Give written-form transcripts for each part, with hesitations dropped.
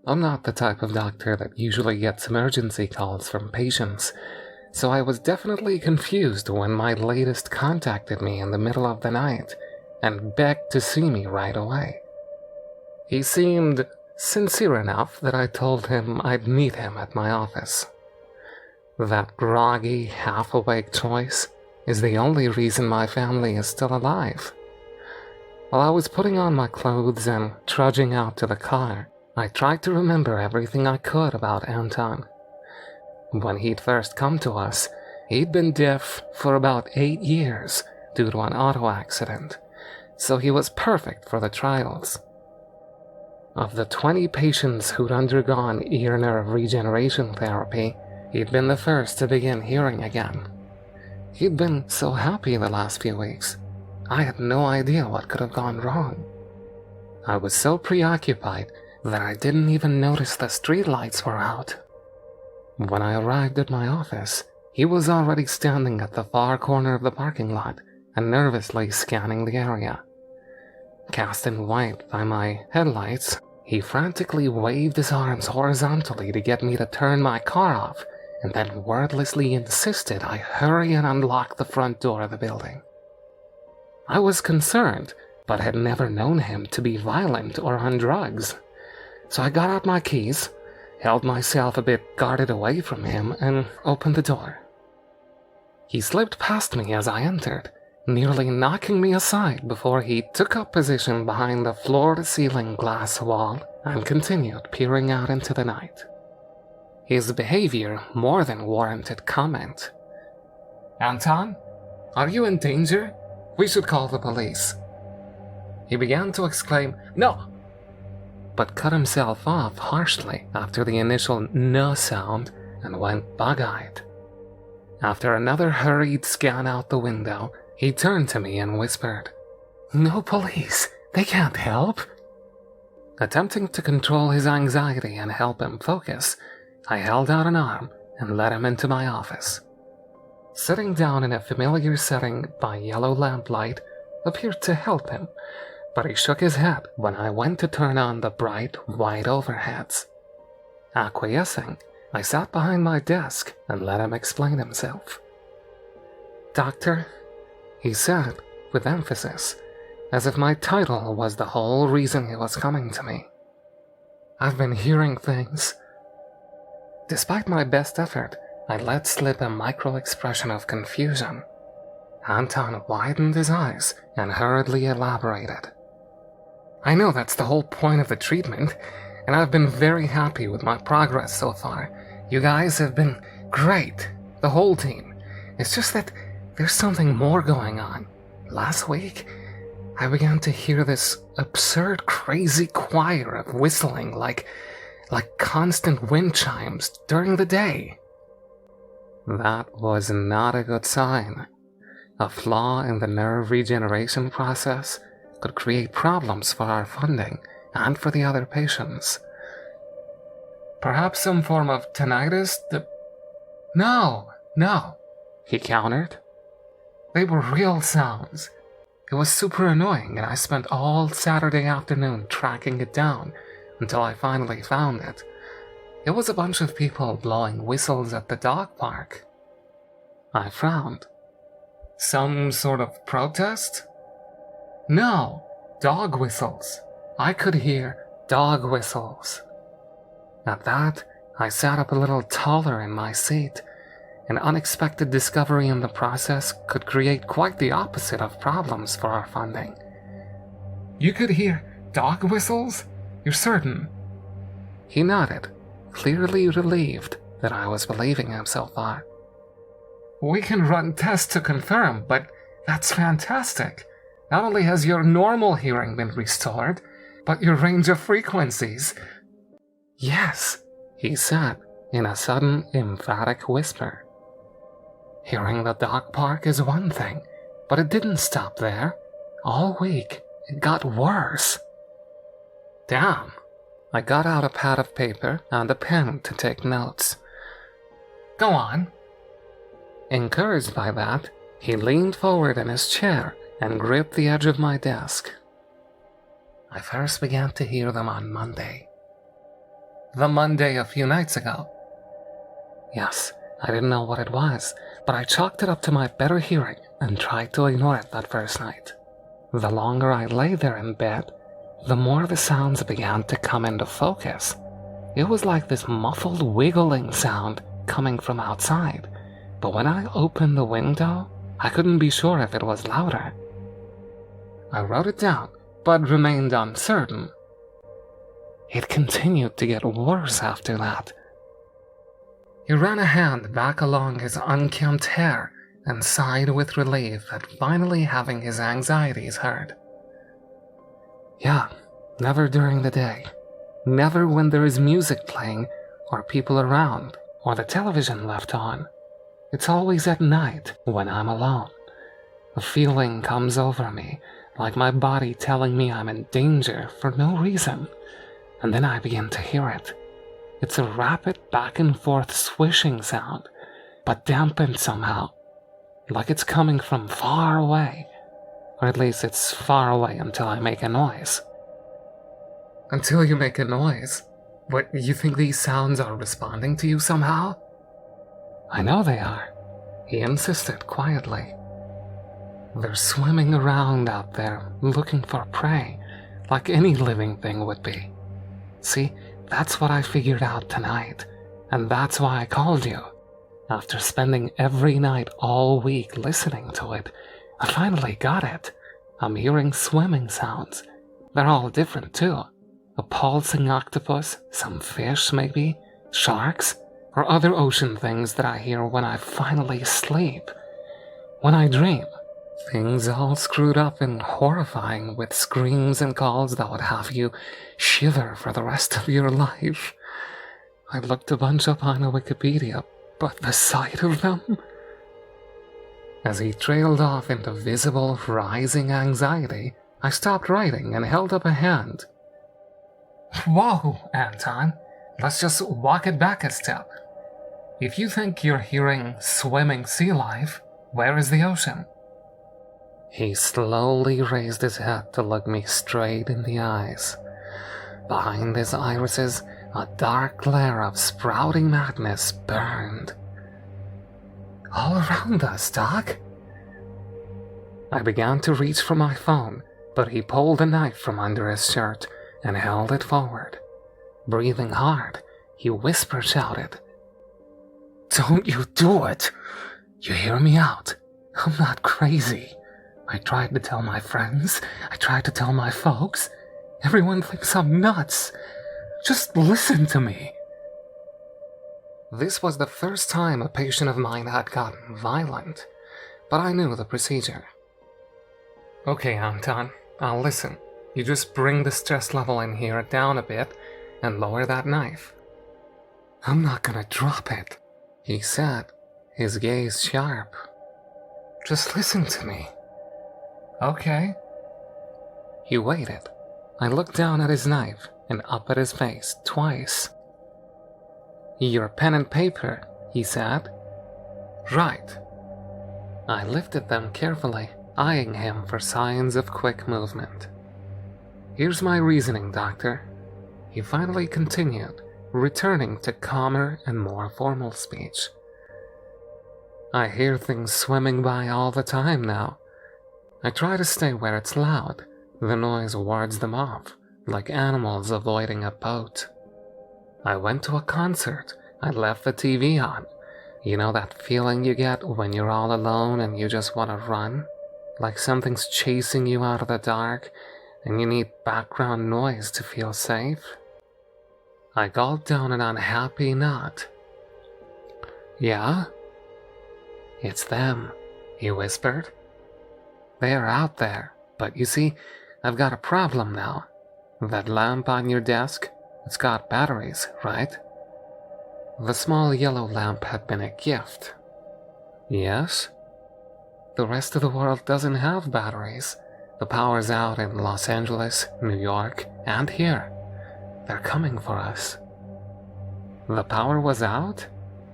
I'm not the type of doctor that usually gets emergency calls from patients, so I was definitely confused when my latest contacted me in the middle of the night and begged to see me right away. He seemed sincere enough that I told him I'd meet him at my office. That groggy, half-awake choice is the only reason my family is still alive. While I was putting on my clothes and trudging out to the car, I tried to remember everything I could about Anton. When he'd first come to us, he'd been deaf for about 8 years due to an auto accident, so he was perfect for the trials. Of the 20 patients who'd undergone ear nerve regeneration therapy, he'd been the first to begin hearing again. He'd been so happy the last few weeks. I had no idea what could have gone wrong. I was so preoccupied that I didn't even notice the streetlights were out. When I arrived at my office, he was already standing at the far corner of the parking lot and nervously scanning the area. Cast in white by my headlights, he frantically waved his arms horizontally to get me to turn my car off, and then wordlessly insisted I hurry and unlock the front door of the building. I was concerned, but had never known him to be violent or on drugs. So I got out my keys, held myself a bit guarded away from him, and opened the door. He slipped past me as I entered, nearly knocking me aside before he took up position behind the floor-to-ceiling glass wall and continued peering out into the night. His behavior more than warranted comment. "Anton, are you in danger? We should call the police." He began to exclaim, "No!" but cut himself off harshly after the initial "no" sound and went bug-eyed. After another hurried scan out the window, he turned to me and whispered, "No police, they can't help." Attempting to control his anxiety and help him focus, I held out an arm and led him into my office. Sitting down in a familiar setting by yellow lamplight appeared to help him, but he shook his head when I went to turn on the bright, white overheads. Acquiescing, I sat behind my desk and let him explain himself. "Doctor," he said with emphasis, as if my title was the whole reason he was coming to me. "I've been hearing things." Despite my best effort, I let slip a micro-expression of confusion. Anton widened his eyes and hurriedly elaborated. "I know that's the whole point of the treatment, and I've been very happy with my progress so far. You guys have been great, the whole team. It's just that there's something more going on. Last week, I began to hear this absurd, crazy choir of whistling like constant wind chimes during the day." That was not a good sign. A flaw in the nerve regeneration process could create problems for our funding and for the other patients. "Perhaps some form of tinnitus? No, he countered. "They were real sounds. It was super annoying, and I spent all Saturday afternoon tracking it down until I finally found it. It was a bunch of people blowing whistles at the dog park." I frowned. "Some sort of protest?" "No, dog whistles. I could hear dog whistles." At that, I sat up a little taller in my seat. An unexpected discovery in the process could create quite the opposite of problems for our funding. "You could hear dog whistles? You're certain?" He nodded, clearly relieved that I was believing him so far. "We can run tests to confirm, but that's fantastic. Not only has your normal hearing been restored, but your range of frequencies." "Yes," he said in a sudden, emphatic whisper. "Hearing the dog park is one thing, but it didn't stop there. All week, it got worse." Damn. I got out a pad of paper and a pen to take notes. "Go on." Encouraged by that, he leaned forward in his chair and gripped the edge of my desk. "I first began to hear them on Monday. The Monday a few nights ago. Yes, I didn't know what it was, but I chalked it up to my better hearing and tried to ignore it that first night. The longer I lay there in bed, the more the sounds began to come into focus. It was like this muffled wiggling sound coming from outside, but when I opened the window, I couldn't be sure if it was louder. I wrote it down, but remained uncertain. It continued to get worse after that. He ran a hand back along his unkempt hair and sighed with relief at finally having his anxieties heard. Yeah, never during the day. Never when there is music playing, or people around, or the television left on. It's always at night, when I'm alone. A feeling comes over me, like my body telling me I'm in danger for no reason, and then I begin to hear it. It's a rapid back and forth swishing sound, but dampened somehow, like it's coming from far away, or at least it's far away until I make a noise. Until you make a noise? What, you think these sounds are responding to you somehow? I know they are, he insisted quietly. They're swimming around out there, looking for prey, like any living thing would be. See, that's what I figured out tonight, and that's why I called you. After spending every night all week listening to it, I finally got it. I'm hearing swimming sounds. They're all different too. A pulsing octopus, some fish maybe, sharks, or other ocean things that I hear when I finally sleep. When I dream, things all screwed up and horrifying with screams and calls that would have you shiver for the rest of your life. I looked a bunch up on Wikipedia, but the sight of them... As he trailed off into visible, rising anxiety, I stopped writing and held up a hand. Whoa, Anton. Let's just walk it back a step. If you think you're hearing swimming sea life, where is the ocean? He slowly raised his head to look me straight in the eyes. Behind his irises, a dark glare of sprouting madness burned. All around us, Doc. I began to reach for my phone, but he pulled a knife from under his shirt and held it forward. Breathing hard, he whisper-shouted, "Don't you do it! You hear me out. I'm not crazy. I tried to tell my friends. I tried to tell my folks. Everyone thinks I'm nuts. Just listen to me." This was the first time a patient of mine had gotten violent, but I knew the procedure. Okay, Anton, I'll listen. You just bring the stress level in here down a bit and lower that knife. I'm not gonna drop it, he said, his gaze sharp. Just listen to me. Okay. He waited. I looked down at his knife and up at his face twice. Your pen and paper, he said. Right. I lifted them carefully, eyeing him for signs of quick movement. Here's my reasoning, Doctor. He finally continued, returning to calmer and more formal speech. I hear things swimming by all the time now. I try to stay where it's loud. The noise wards them off, like animals avoiding a boat. I went to a concert. I left the TV on. You know that feeling you get when you're all alone and you just want to run? Like something's chasing you out of the dark and you need background noise to feel safe? I gulped down an unhappy nod. Yeah? It's them, he whispered. They're out there, but you see, I've got a problem now. That lamp on your desk, it's got batteries, right? The small yellow lamp had been a gift. Yes? The rest of the world doesn't have batteries. The power's out in Los Angeles, New York, and here. They're coming for us. The power was out?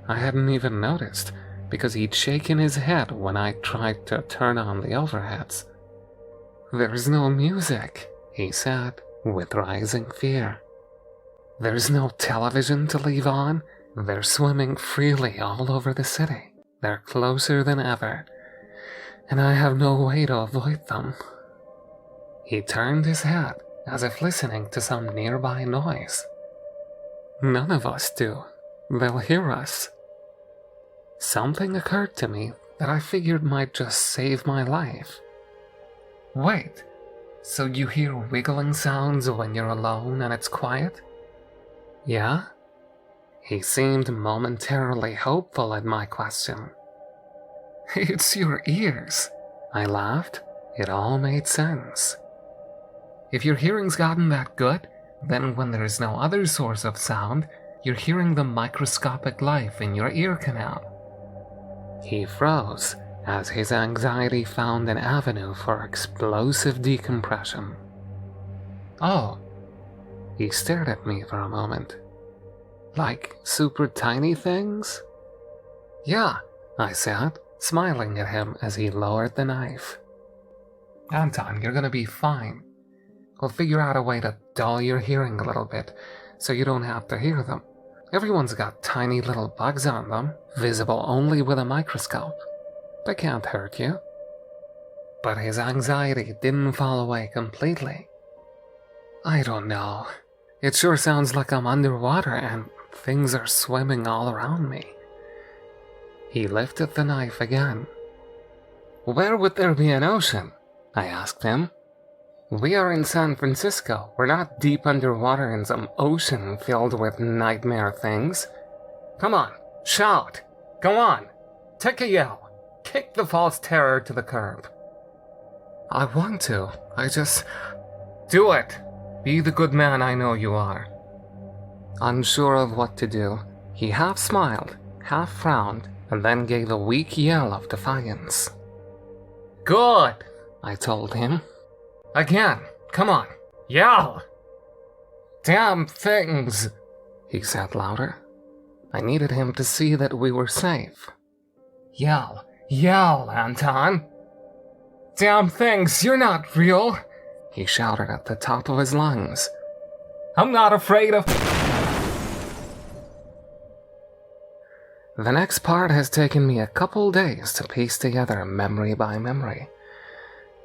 I hadn't even noticed, because he'd shaken his head when I tried to turn on the overheads. There's no music, he said, with rising fear. There's no television to leave on. They're swimming freely all over the city. They're closer than ever, and I have no way to avoid them. He turned his head as if listening to some nearby noise. None of us do. They'll hear us. Something occurred to me that I figured might just save my life. Wait, so you hear wiggling sounds when you're alone and it's quiet? Yeah? He seemed momentarily hopeful at my question. It's your ears. I laughed. It all made sense. If your hearing's gotten that good, then when there's no other source of sound, you're hearing the microscopic life in your ear canal. He froze as his anxiety found an avenue for explosive decompression. Oh. He stared at me for a moment. Like super tiny things? Yeah, I said, smiling at him as he lowered the knife. Anton, you're gonna be fine. We'll figure out a way to dull your hearing a little bit, so you don't have to hear them. Everyone's got tiny little bugs on them, visible only with a microscope. They can't hurt you. But his anxiety didn't fall away completely. I don't know. It sure sounds like I'm underwater and things are swimming all around me. He lifted the knife again. Where would there be an ocean? I asked him. We are in San Francisco. We're not deep underwater in some ocean filled with nightmare things. Come on, shout. Go on. Take a yell. Kick the false terror to the curb. I want to. I just... Do it. Be the good man I know you are. Unsure of what to do, he half smiled, half frowned, and then gave a weak yell of defiance. Good, I told him. Again, come on, yell! Damn things, he said louder. I needed him to see that we were safe. Yell, Anton! Damn things, you're not real, he shouted at the top of his lungs. I'm not afraid of... The next part has taken me a couple days to piece together memory by memory.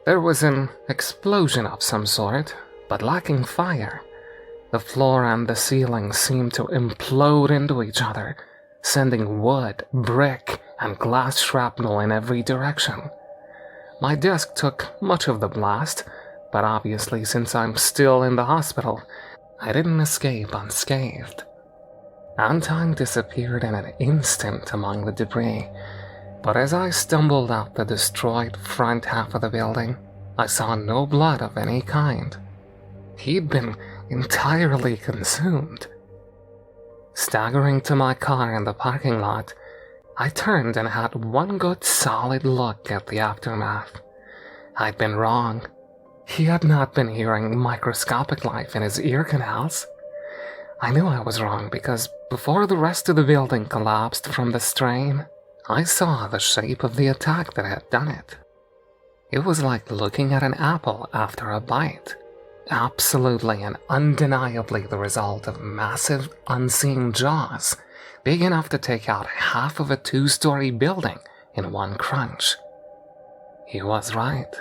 There was an explosion of some sort, but lacking fire. The floor and the ceiling seemed to implode into each other, sending wood, brick, and glass shrapnel in every direction. My desk took much of the blast, but obviously since I'm still in the hospital, I didn't escape unscathed. Anton disappeared in an instant among the debris, but as I stumbled up the destroyed front half of the building, I saw no blood of any kind. He'd been entirely consumed. Staggering to my car in the parking lot, I turned and had one good solid look at the aftermath. I'd been wrong. He had not been hearing microscopic life in his ear canals. I knew I was wrong because before the rest of the building collapsed from the strain, I saw the shape of the attack that had done it. It was like looking at an apple after a bite. Absolutely and undeniably the result of massive, unseen jaws, big enough to take out half of a 2-story building in one crunch. He was right.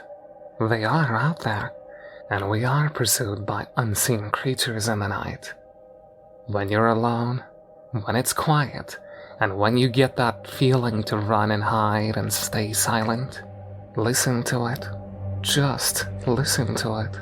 They are out there, and we are pursued by unseen creatures in the night. When you're alone, when it's quiet, and when you get that feeling to run and hide and stay silent, listen to it. Just listen to it.